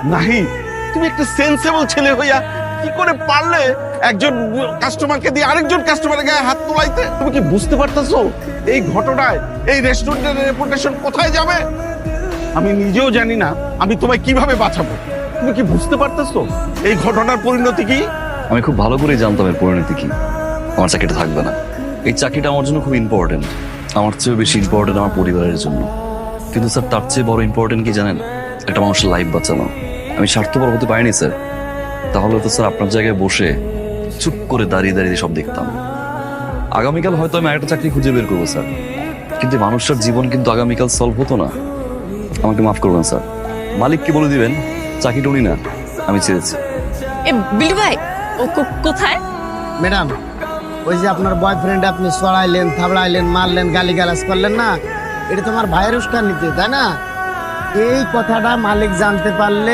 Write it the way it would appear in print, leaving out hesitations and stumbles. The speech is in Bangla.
নাহি, তুমি একটা সেন্সেবল ছেলে হইয়া কি করে পারলে একজন কাস্টমারকে দিয়ে আরেকজন কাস্টমারের গায়ে হাত তোলাইতে? তুমি কি বুঝতে পারতেছো এই ঘটনায় এই রেস্টুরেন্টের রেপুটেশন কোথায় যাবে? আমি নিজেও জানি না আমি তোমায় কিভাবে বাঁচাবো। তুমি কি বুঝতে পারতেছো এই ঘটনার পরিণতি কি? আমি খুব ভালো করেই জানতাম এর পরিণতি কি। আমার চাকরিটা থাকবে না। এই চাকরিটা আমার জন্য খুব ইম্পর্টেন্ট, আমার চেয়েও বেশি ইম্পর্টেন্ট আমার পরিবারের জন্য। কিন্তু স্যার তার চেয়ে বড় ইম্পর্টেন্ট কি জানেন? একটা মানুষের লাইফ বাঁচানো। আমি স্বার্থপর হতে পারিনি স্যার, তাহলে তো স্যার আপনার জায়গায় বসে চুপ করে দাঁড়িয়ে দাঁড়িয়ে সব দেখতাম। আগামীকাল হয়তো আমি আরেকটা চাকরি খুঁজে বের করবো স্যার, কিন্তু মানুষের জীবন কিন্তু আগামীকাল সলভ হতো না। আমাকে মাফ করবেন স্যার, মালিককে বলে দিবেন চাকরিটা উনি না, আমি ছেড়েছি। এ বিলু ভাই, ও কোথায়? ম্যাডাম, ওই যে আপনার বয়ফ্রেন্ড আপনি সরাইলেন, থাবড়াইলেন, মারলেন, গালিগালাজ করলেন না, এটা তোমার ভাইয়ের উস্কানিতে, তাই না? এই কথাটা মালিক জানতে পারলে